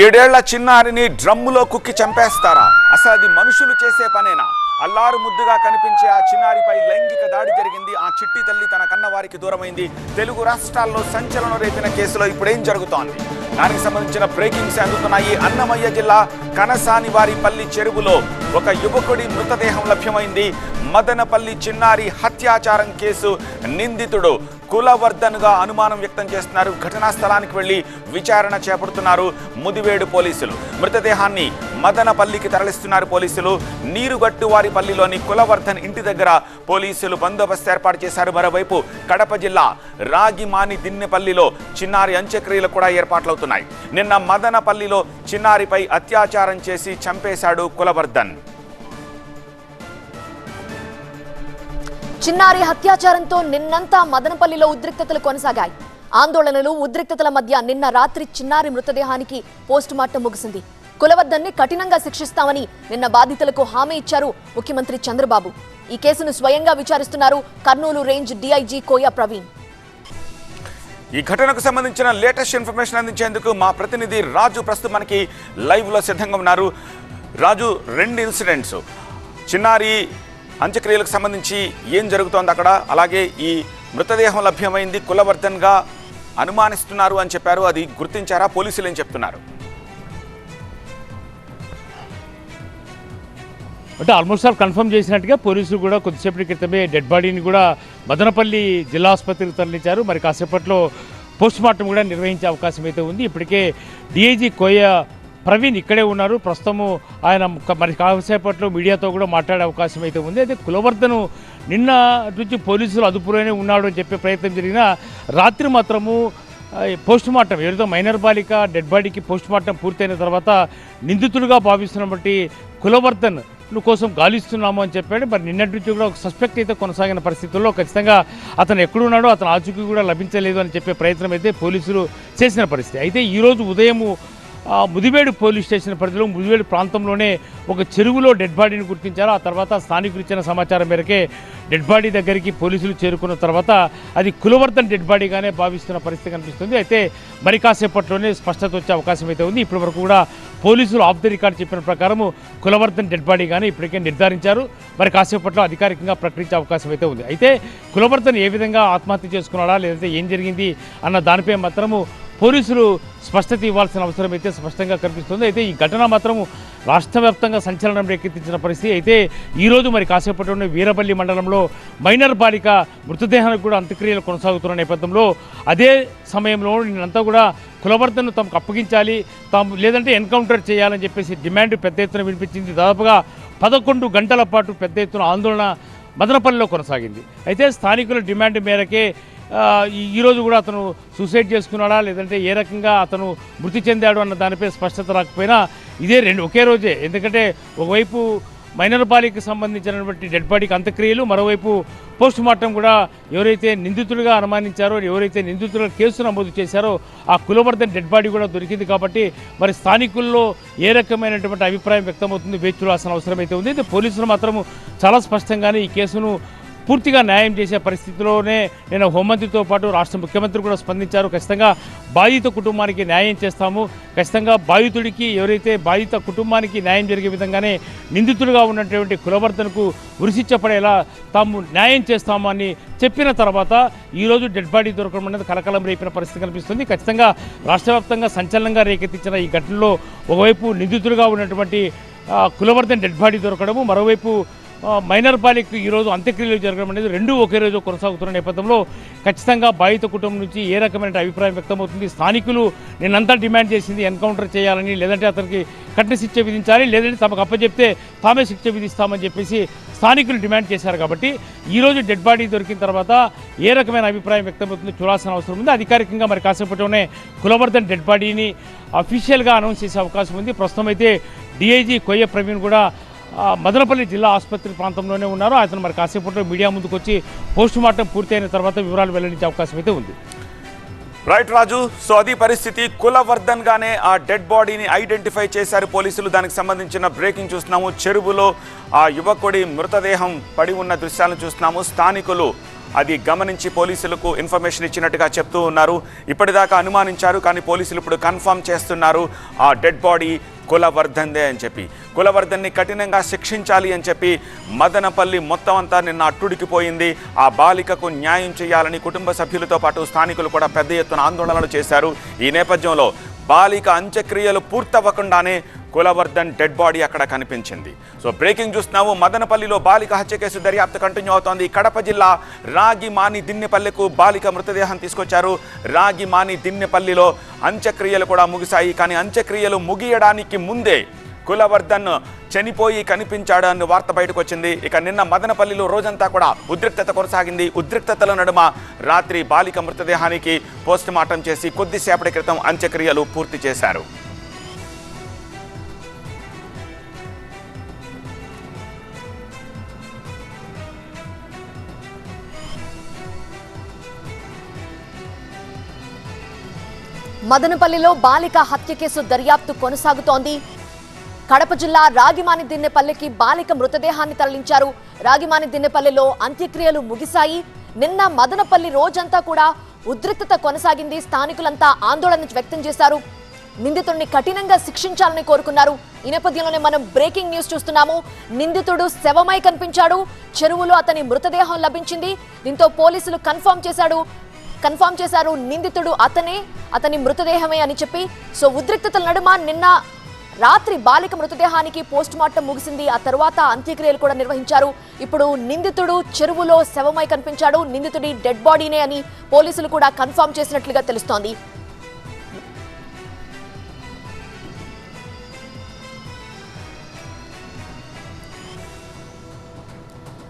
ఏడేళ్ల చిన్నారిని డ్రమ్ములో కుక్కి చంపేస్తారా? అసలు అది మనుషులు చేసే పనేనా? అల్లారు ముద్దుగా కనిపించే ఆ చిన్నారిపై లైంగిక దాడి జరిగింది. ఆ చిట్టి తల్లి తన కన్న వారికి దూరమైంది. తెలుగు రాష్ట్రాల్లో సంచలనం రేపిన కేసులో ఇప్పుడేం జరుగుతోంది? దానికి సంబంధించిన బ్రేకింగ్స్ అందుతున్నాయి. అన్నమయ్య జిల్లా కనసానివారిపల్లి చెరువులో ఒక యువకుడి మృతదేహం లభ్యమైంది. మదనపల్లి చిన్నారి హత్యాచారం కేసు నిందితుడు కులవర్ధన్గా అనుమానం వ్యక్తం చేస్తున్నారు. ఘటనా స్థలానికి వెళ్లి విచారణ చేపడుతున్నారు ముదివేడు పోలీసులు. మృతదేహాన్ని మదనపల్లికి తరలిస్తున్నారు పోలీసులు. నీరుగట్టువారిపల్లిలోని కులవర్ధన్ ఇంటి దగ్గర పోలీసులు బందోబస్తు ఏర్పాటు చేశారు. మరోవైపు కడప జిల్లా రాగిమాని దిన్నెపల్లిలో చిన్నారి అంత్యక్రియలు కూడా ఏర్పాట్లవుతున్నాయి. నిన్న మదనపల్లిలో చిన్నారిపై అత్యాచారం చేసి చంపేశాడు కులవర్ధన్. చిన్నారి హత్యాచారంతో నిన్నంతా మదనపల్లిలో ఉద్రిక్తతలు కొనసాగాయి. ఆందోళనలు ఉద్రిక్తతల మధ్య నిన్న రాత్రి చిన్నారి మృతదేహానికి పోస్టుమార్టం ముగిసింది. కులవర్ధన్ని కఠినంగా శిక్షిస్తామని నిన్న బాధితులకు హామీ ఇచ్చారు ముఖ్యమంత్రి చంద్రబాబు. ఈ కేసును స్వయంగా విచారిస్తున్నారు కర్నూలు రేంజ్ డీఐజీ కోయ ప్రవీణ్. ఈ ఘటనకు సంబంధించిన లేటెస్ట్ ఇన్ఫర్మేషన్ అందించేందుకు మా ప్రతినిధి రాజు ప్రస్తుతం మనకి లైవ్ లో సిద్ధంగా ఉన్నారు. రాజు, రెండు ఇన్సిడెంట్స్, చిన్నారి అంత్యక్రియలకు సంబంధించి ఏం జరుగుతోంది అక్కడ, అలాగే ఈ మృతదేహం లభ్యమైంది కులవర్ధన్గా అనుమానిస్తున్నారు అని చెప్పారు, అది గుర్తించారా? పోలీసులు ఏం చెప్తున్నారు? అంటే ఆల్మోస్ట్ ఆల్ కన్ఫర్మ్ చేసినట్టుగా పోలీసులు కూడా కొద్దిసేపటి క్రితమే డెడ్ బాడీని కూడా మదనపల్లి జిల్లా ఆసుపత్రికి తరలించారు. మరి కాసేపట్లో పోస్ట్ మార్టం కూడా నిర్వహించే అవకాశం అయితే ఉంది. ఇప్పటికే డీఐజీ కోయ ప్రవీణ్ ఇక్కడే ఉన్నారు. ప్రస్తుతము ఆయన మరి కాసేపట్లో మీడియాతో కూడా మాట్లాడే అవకాశం అయితే ఉంది. అయితే కులవర్ధను నిన్న నుంచి పోలీసులు అదుపులోనే ఉన్నాడు అని చెప్పే ప్రయత్నం జరిగినా రాత్రి మాత్రము పోస్ట్ మార్టం, ఏదో మైనర్ బాలిక డెడ్ బాడీకి పోస్ట్ మార్టం పూర్తయిన తర్వాత నిందితుడిగా భావిస్తున్నటువంటి కులవర్ధన్ కోసం గాలిస్తున్నాము అని చెప్పాడు. మరి నిన్నటి నుంచి కూడా ఒక సస్పెక్ట్ అయితే కొనసాగిన పరిస్థితుల్లో ఖచ్చితంగా అతను ఎక్కడున్నాడో అతను ఆచూకీ కూడా లభించలేదు అని చెప్పే ప్రయత్నం అయితే పోలీసులు చేసిన పరిస్థితి. అయితే ఈరోజు ఉదయము ముదివేడు పోలీస్ స్టేషన్ పరిధిలో ముదివేడు ప్రాంతంలోనే ఒక చెరువులో డెడ్ బాడీని గుర్తించారు. ఆ తర్వాత స్థానికులు ఇచ్చిన సమాచారం మేరకే డెడ్ బాడీ దగ్గరికి పోలీసులు చేరుకున్న తర్వాత అది కులవర్ధన్ డెడ్ బాడీగానే భావిస్తున్న పరిస్థితి కనిపిస్తుంది. అయితే మరి కాసేపట్లోనే స్పష్టత వచ్చే అవకాశం అయితే ఉంది. ఇప్పటి వరకు కూడా పోలీసులు ఆఫ్ ది రికార్డ్ చెప్పిన ప్రకారము కులవర్ధన్ డెడ్ బాడీగానే ఇప్పటికే నిర్ధారించారు. మరి కాసేపట్లో అధికారికంగా ప్రకటించే అవకాశం అయితే ఉంది. అయితే కులవర్ధన్ ఏ విధంగా ఆత్మహత్య చేసుకున్నాడా లేదంటే ఏం జరిగింది అన్న దానిపై మాత్రము పోలీసులు స్పష్టత ఇవ్వాల్సిన అవసరం అయితే స్పష్టంగా కనిపిస్తుంది. అయితే ఈ ఘటన మాత్రము రాష్ట్ర వ్యాప్తంగా సంచలనం రేకెత్తించిన పరిస్థితి. అయితే ఈరోజు మరి కాసేపట్లోనే వీరపల్లి మండలంలో మైనర్ బాలిక మృతదేహానికి కూడా అంత్యక్రియలు కొనసాగుతున్న నేపథ్యంలో అదే సమయంలో నిన్నంతా కూడా కులవర్ధన్ను తమకు అప్పగించాలి, తాము లేదంటే ఎన్కౌంటర్ చేయాలని చెప్పేసి డిమాండ్ పెద్ద ఎత్తున వినిపించింది. దాదాపుగా 11 గంటల పాటు పెద్ద ఎత్తున ఆందోళన మదనపల్లిలో కొనసాగింది. అయితే స్థానికుల డిమాండ్ మేరకే ఈరోజు కూడా అతను సూసైడ్ చేసుకున్నాడా లేదంటే ఏ రకంగా అతను మృతి చెందాడు అన్న దానిపై స్పష్టత రాకపోయినా ఇదే ఒకే రోజే, ఎందుకంటే ఒకవైపు మైనర్ బాలికకి సంబంధించినటువంటి డెడ్ బాడీకి అంత్యక్రియలు, మరోవైపు పోస్ట్ మార్టం కూడా ఎవరైతే నిందితుడిగా అనుమానించారో ఎవరైతే నిందితుల కేసు నమోదు చేశారో ఆ కులవర్ధన్ డెడ్ బాడీ కూడా దొరికింది. కాబట్టి మరి స్థానికుల్లో ఏ రకమైనటువంటి అభిప్రాయం వ్యక్తమవుతుంది వేచి చూడాల్సిన అవసరం అయితే ఉంది. అయితే పోలీసులు మాత్రము చాలా స్పష్టంగానే ఈ కేసును పూర్తిగా న్యాయం చేసే పరిస్థితిలోనే నేను హోంమంత్రితో పాటు రాష్ట్ర ముఖ్యమంత్రి కూడా స్పందించారు. ఖచ్చితంగా బాధిత కుటుంబానికి న్యాయం చేస్తాము, ఖచ్చితంగా బాధితుడికి ఎవరైతే బాధిత కుటుంబానికి న్యాయం జరిగే విధంగానే నిందితులుగా ఉన్నటువంటి కులవర్ధన్కు ఉరిశిచ్చపడేలా తాము న్యాయం చేస్తాము అని చెప్పిన తర్వాత ఈరోజు డెడ్ బాడీ దొరకడం అనేది కలకలం రేపిన పరిస్థితి కనిపిస్తుంది. ఖచ్చితంగా రాష్ట్ర వ్యాప్తంగా సంచలనంగా రేకెత్తించిన ఈ ఘటనలో ఒకవైపు నిందితులుగా ఉన్నటువంటి కులవర్ధన్ డెడ్ బాడీ దొరకడము, మరోవైపు మైనర్ బాలికకు ఈరోజు అంత్యక్రియలు జరగడం అనేది రెండూ ఒకే రోజు కొనసాగుతున్న నేపథ్యంలో ఖచ్చితంగా బాధిత కుటుంబం నుంచి ఏ రకమైన అభిప్రాయం వ్యక్తమవుతుంది. స్థానికులు నేనంతా డిమాండ్ చేసింది ఎన్కౌంటర్ చేయాలని, లేదంటే అతనికి కఠిన శిక్ష విధించాలి, లేదంటే తమకు అప్పచెప్తే తామే శిక్ష విధిస్తామని చెప్పేసి స్థానికులు డిమాండ్ చేశారు. కాబట్టి ఈరోజు డెడ్ బాడీ దొరికిన తర్వాత ఏ రకమైన అభిప్రాయం వ్యక్తమవుతుందో చూడాల్సిన అవసరం ఉంది. అధికారికంగా మరి కాసేపట్లోనే కులవర్ధన్ డెడ్ బాడీని అఫీషియల్గా అనౌన్స్ చేసే అవకాశం ఉంది. ప్రస్తుతం అయితే డీఐజీ కోయ ప్రవీణ్ కూడా మదనపల్లి జిల్లా ఆసుపత్రి ప్రాంతంలోనే ఉన్నారు. అతను మరి కాసేపట్లో మీడియా ముందుకు వచ్చి పోస్ట్ మార్టం పూర్తయిన తర్వాత వివరాలు వెల్లడించే అవకాశం అయితే ఉంది. రైట్ రాజు, సో అది పరిస్థితి. కులవర్ధన్ గానే ఆ డెడ్ బాడీని ఐడెంటిఫై చేశారు పోలీసులు. దానికి సంబంధించిన బ్రేకింగ్ చూస్తున్నాము. చెరువులో ఆ యువకుడి మృతదేహం పడి ఉన్న దృశ్యాలను చూస్తున్నాము. స్థానికులు అది గమనించి పోలీసులకు ఇన్ఫర్మేషన్ ఇచ్చినట్టుగా చెప్తూ ఉన్నారు. ఇప్పటిదాకా అనుమానించారు, కానీ పోలీసులు ఇప్పుడు కన్ఫర్మ్ చేస్తున్నారు ఆ డెడ్ బాడీ కులవర్ధన్దే అని చెప్పి. కులవర్ధన్ని కఠినంగా శిక్షించాలి అని చెప్పి మదనపల్లి మొత్తం అంతా నిన్న అట్టుడికిపోయింది. ఆ బాలికకు న్యాయం చేయాలని కుటుంబ సభ్యులతో పాటు స్థానికులు కూడా పెద్ద ఎత్తున ఆందోళనలు చేశారు. ఈ నేపథ్యంలో బాలిక అంత్యక్రియలు పూర్తవ్వకుండానే కులవర్ధన్ డెడ్ బాడీ అక్కడ కనిపించింది. సో బ్రేకింగ్ చూస్తున్నాము. మదనపల్లిలో బాలిక హత్య కేసు దర్యాప్తు కంటిన్యూ అవుతోంది. కడప జిల్లా రాగిమాని దిన్నెపల్లికు బాలిక మృతదేహం తీసుకొచ్చారు. రాగిమాని దిన్నెపల్లిలో అంత్యక్రియలు కూడా ముగిశాయి. కానీ అంత్యక్రియలు ముగియడానికి ముందే కులవర్ధన్ చనిపోయి కనిపించాడు అన్న వార్త బయటకు వచ్చింది. ఇక నిన్న మదనపల్లిలో రోజంతా కూడా ఉద్రిక్తత కొనసాగింది. ఉద్రిక్తతల నడుమ రాత్రి బాలిక మృతదేహానికి పోస్ట్ మార్టం చేసి కొద్దిసేపటి క్రితం అంత్యక్రియలు పూర్తి చేశారు. మదనపల్లిలో బాలిక హత్య కేసు దర్యాప్తు కొనసాగుతోంది. కడప జిల్లా రాగిమాని దిన్నెపల్లికి బాలిక మృతదేహాన్ని తరలించారు. రాగిమాని దిన్నెపల్లిలో అంత్యక్రియలు ముగిశాయి. నిన్న మదనపల్లి రోజంతా కూడా ఉద్రిక్తత కొనసాగింది. స్థానికులంతా ఆందోళన వ్యక్తం చేశారు. నిందితుడిని కఠినంగా శిక్షించాలని కోరుకున్నారు. ఈ నేపథ్యంలోనే మనం బ్రేకింగ్ న్యూస్ చూస్తున్నాము. నిందితుడు శవమై కనిపించాడు. చెరువులో అతని మృతదేహం లభించింది. దీంతో పోలీసులు కన్ఫర్మ్ చేశారు నిందితుడు అతని మృతదేహమే అని చెప్పి. సో ఉద్రిక్తతల నడుమ నిన్న రాత్రి బాలిక మృతదేహానికి పోస్ట్ మార్టం ముగిసింది. ఆ తర్వాత అంత్యక్రియలు కూడా నిర్వహించారు. ఇప్పుడు నిందితుడు చెరువులో శవమై కనిపించాడు. నిందితుడి డెడ్ బాడీనే అని పోలీసులు కూడా కన్ఫర్మ్ చేసినట్లుగా తెలుస్తోంది.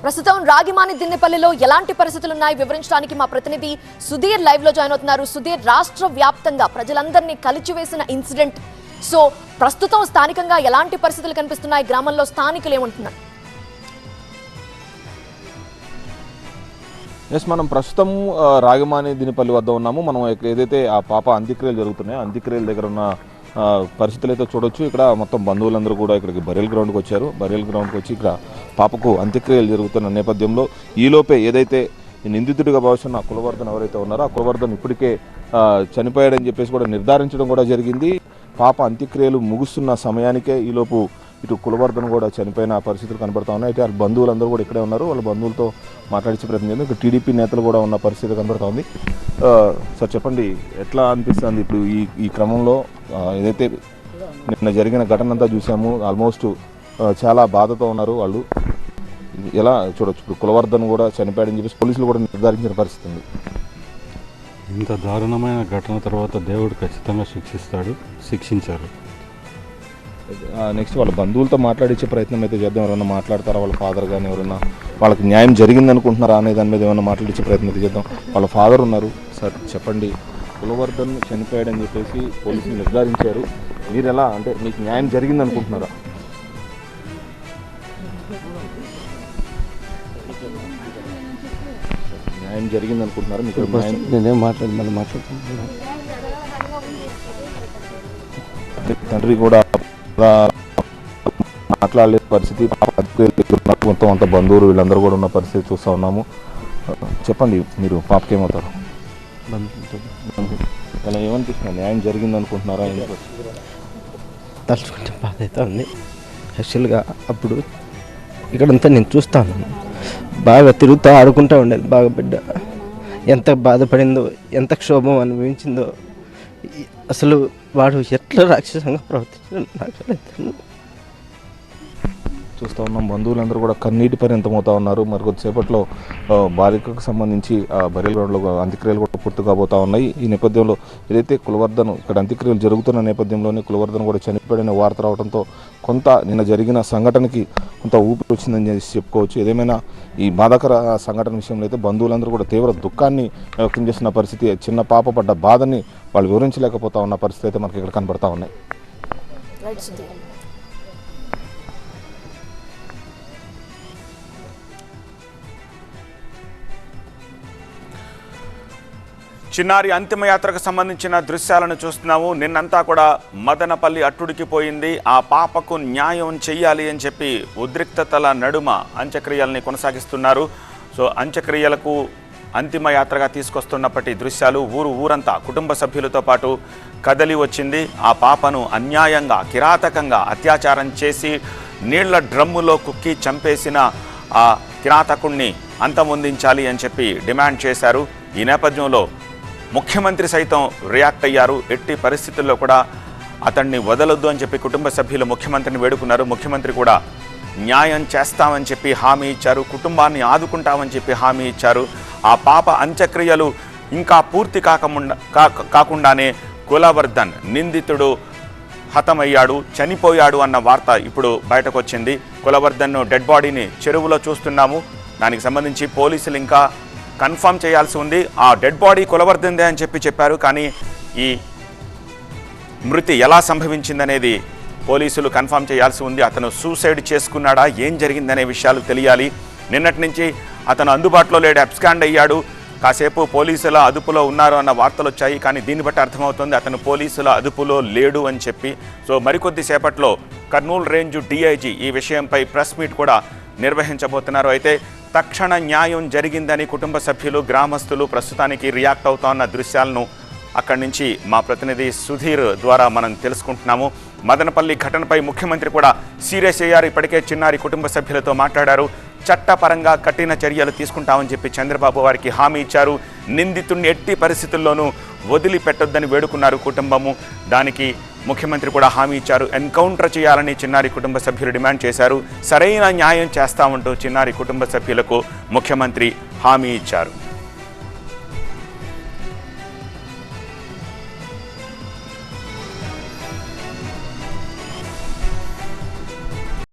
ప్రస్తుతం రాగిమాని దిన్నెపల్లిలో ఎలాంటి పరిస్థితులు ఉన్నాయి వివరించడానికి మా ప్రతినిధి సుధీర్ లైవ్ లో జాయిన్ అవుతున్నారు. సుధీర్, రాష్ట్ర వ్యాప్తంగా ప్రజలందరినీ కలిచివేసిన ఇన్సిడెంట్. సో ప్రస్తుతం స్థానికంగా ఎలాంటి పరిస్థితులు కనిపిస్తున్నాయి? గ్రామంలో స్థానికులు ఏమంటున్నారు? మనం ప్రస్తుతం రాగిమాని దిన్నెపల్లి వద్ద ఉన్నాము. మనం ఏదైతే ఆ పాప అంత్యక్రియలు జరుగుతున్నాయో అంత్యక్రియల దగ్గర ఉన్న పరిస్థితులు అయితే చూడొచ్చు. ఇక్కడ మొత్తం బంధువులందరూ కూడా ఇక్కడికి బరియల్ గ్రౌండ్కి వచ్చారు. బరియల్ గ్రౌండ్కి వచ్చి ఇక్కడ పాపకు అంత్యక్రియలు జరుగుతున్న నేపథ్యంలో ఈలోపే ఏదైతే నిందితుడిగా భావిస్తున్న కులవర్ధన్ ఎవరైతే ఉన్నారో ఆ కులవర్ధన్ ఇప్పటికే చనిపోయాడని చెప్పేసి కూడా నిర్ధారించడం కూడా జరిగింది. పాప అంత్యక్రియలు ముగుస్తున్న సమయానికే ఈలోపు ఇటు కులవర్ధన్ కూడా చనిపోయిన పరిస్థితులు కనబడతా ఉన్నాయి. అయితే వాళ్ళ బంధువులందరూ కూడా ఇక్కడే ఉన్నారు. వాళ్ళ బంధువులతో మాట్లాడించే ప్రయత్నం చేద్దాం. ఇక్కడ టీడీపీ నేతలు కూడా ఉన్న పరిస్థితి కనబడతా ఉంది. సార్ చెప్పండి, ఎట్లా అనిపిస్తుంది ఇప్పుడు ఈ క్రమంలో? ఏదైతే నిన్న జరిగిన ఘటన అంతా చూసాము, ఆల్మోస్ట్ చాలా బాధతో ఉన్నారు వాళ్ళు. ఎలా చూడొచ్చు? ఇప్పుడు కులవర్ధన్ కూడా చనిపోయాడని చెప్పేసి పోలీసులు కూడా నిర్ధారించిన పరిస్థితి ఉంది. ఇంత దారుణమైన ఘటన తర్వాత దేవుడు ఖచ్చితంగా శిక్షించారు. నెక్స్ట్ వాళ్ళ బంధువులతో మాట్లాడించే ప్రయత్నం అయితే చేద్దాం. ఎవరైనా మాట్లాడతారా? వాళ్ళ ఫాదర్ కానీ ఎవరైనా వాళ్ళకి న్యాయం జరిగింది అనుకుంటున్నారా అనే దాని మీద ఏమైనా మాట్లాడించే ప్రయత్నం అయితే చేద్దాం. వాళ్ళ ఫాదర్ ఉన్నారు. సార్ చెప్పండి, కులవర్ధన్ చనిపోయాడని చెప్పేసి పోలీసులు నిర్ధారించారు. మీరు ఎలా, అంటే మీకు న్యాయం జరిగింది అనుకుంటున్నారా? న్యాయం జరిగింది అనుకుంటున్నారా? మీకు నేనేం మాట్లాడుతున్నాను. తండ్రి కూడా మాట్లాడలే పరిస్థితి, మొత్తం అంత బంధువులు వీళ్ళందరూ కూడా ఉన్న పరిస్థితి చూస్తూ ఉన్నాము. చెప్పండి, మీరు పాపకి ఏమవుతారు? అలా ఏమనిపిస్తుంది? న్యాయం జరిగింది అనుకుంటున్నారా? తలుచుకుంటే బాధ అయితే ఉంది. యాక్చువల్గా అప్పుడు ఇక్కడంతా నేను చూస్తాను, బాగా తిరుగుతూ ఆడుకుంటూ ఉండేది. బాగా బిడ్డ ఎంత బాధపడిందో, ఎంత క్షోభం అనుభవించిందో, అసలు వాడు ఎట్లా రాక్షసంగా ప్రవర్తించాడు నాకు చూస్తూ ఉన్నాం. బంధువులందరూ కూడా కన్నీటి పరిమితమవుతా ఉన్నారు. మరి కొద్దిసేపట్లో బాలికకు సంబంధించి బరియల్ గ్రౌండ్లో అంత్యక్రియలు కూడా పూర్తి కాబోతా ఉన్నాయి. ఈ నేపథ్యంలో ఏదైతే కులవర్ధన్ ఇక్కడ అంత్యక్రియలు జరుగుతున్న నేపథ్యంలోనే కులవర్ధన్ కూడా చనిపోయిన వార్త రావడంతో కొంత నిన్న జరిగిన సంఘటనకి కొంత ఊపిరి వచ్చిందని చెప్పుకోవచ్చు. ఏదేమైనా ఈ బాధాకర సంఘటన విషయంలో అయితే బంధువులందరూ కూడా తీవ్ర దుఃఖాన్ని వ్యక్తం చేస్తున్న పరిస్థితి, చిన్న పాప పడ్డ బాధని వాళ్ళు వివరించలేకపోతా ఉన్న పరిస్థితి అయితే మనకి ఇక్కడ కనబడతా ఉన్నాయి. చిన్నారి అంతిమయాత్రకు సంబంధించిన దృశ్యాలను చూస్తున్నాము. నిన్నంతా కూడా మదనపల్లి అట్టుడికిపోయింది. ఆ పాపకు న్యాయం చెయ్యాలి అని చెప్పి ఉద్రిక్తతల నడుమ అంత్యక్రియల్ని కొనసాగిస్తున్నారు. సో అంత్యక్రియలకు అంతిమ యాత్రగా తీసుకొస్తున్నప్పటి దృశ్యాలు ఊరంతా కుటుంబ సభ్యులతో పాటు కదలి వచ్చింది. ఆ పాపను అన్యాయంగా కిరాతకంగా అత్యాచారం చేసి నీళ్ల డ్రమ్ములో కుక్కి చంపేసిన ఆ కిరాతకుణ్ణి అంతమొందించాలి అని చెప్పి డిమాండ్ చేశారు. ఈ నేపథ్యంలో ముఖ్యమంత్రి సైతం రియాక్ట్ అయ్యారు. ఎట్టి పరిస్థితుల్లో కూడా అతన్ని వదలొద్దు అని చెప్పి కుటుంబ సభ్యులు ముఖ్యమంత్రిని వేడుకున్నారు. ముఖ్యమంత్రి కూడా న్యాయం చేస్తామని చెప్పి హామీ ఇచ్చారు. కుటుంబాన్ని ఆదుకుంటామని చెప్పి హామీ ఇచ్చారు. ఆ పాప అంత్యక్రియలు ఇంకా పూర్తి కాకుండానే కులవర్ధన్ నిందితుడు హతమయ్యాడు, చనిపోయాడు అన్న వార్త ఇప్పుడు బయటకు వచ్చింది. కులవర్ధన్ డెడ్ బాడీని చెరువులో చూస్తున్నాము. దానికి సంబంధించి పోలీసులు ఇంకా కన్ఫర్మ్ చేయాల్సి ఉంది. ఆ డెడ్ బాడీ కులవర్ధన్దే అని చెప్పారు. కానీ ఈ మృతి ఎలా సంభవించిందనేది పోలీసులు కన్ఫర్మ్ చేయాల్సి ఉంది. అతను సూసైడ్ చేసుకున్నాడా, ఏం జరిగిందనే విషయాలు తెలియాలి. నిన్నటి నుంచి అతను అందుబాటులో లేడు, అబ్స్కాండ్ అయ్యాడు. కాసేపు పోలీసుల అదుపులో ఉన్నారు అన్న వార్తలు వచ్చాయి. కానీ దీన్ని బట్టి అర్థమవుతుంది అతను పోలీసుల అదుపులో లేడు అని చెప్పి. సో మరికొద్ది సేపట్లో కర్నూలు రేంజ్ డిఐజీ ఈ విషయంపై ప్రెస్ మీట్ కూడా నిర్వహించబోతున్నారు. అయితే తక్షణ న్యాయం జరిగిందని కుటుంబ సభ్యులు, గ్రామస్తులు ప్రస్తుతానికి రియాక్ట్ అవుతున్న దృశ్యాలను అక్కడి నుంచి మా ప్రతినిధి సుధీర్ ద్వారా మనం తెలుసుకుంటున్నాము. మదనపల్లి ఘటనపై ముఖ్యమంత్రి కూడా సీరియస్ అయ్యారు. ఇప్పటికే చిన్నారి కుటుంబ సభ్యులతో మాట్లాడారు. చట్టపరంగా కఠిన చర్యలు తీసుకుంటామని చెప్పి చంద్రబాబు వారికి హామీ ఇచ్చారు. నిందితుడిని ఎట్టి పరిస్థితుల్లోనూ వదిలిపెట్టొద్దని వేడుకున్నారు కుటుంబము. దానికి ముఖ్యమంత్రి కూడా హామీ ఇచ్చారు. ఎన్కౌంటర్ చేయాలని చిన్నారి కుటుంబ సభ్యులు డిమాండ్ చేశారు. సరైన న్యాయం చేస్తామంటూ చిన్నారి కుటుంబ సభ్యులకు ముఖ్యమంత్రి హామీ ఇచ్చారు.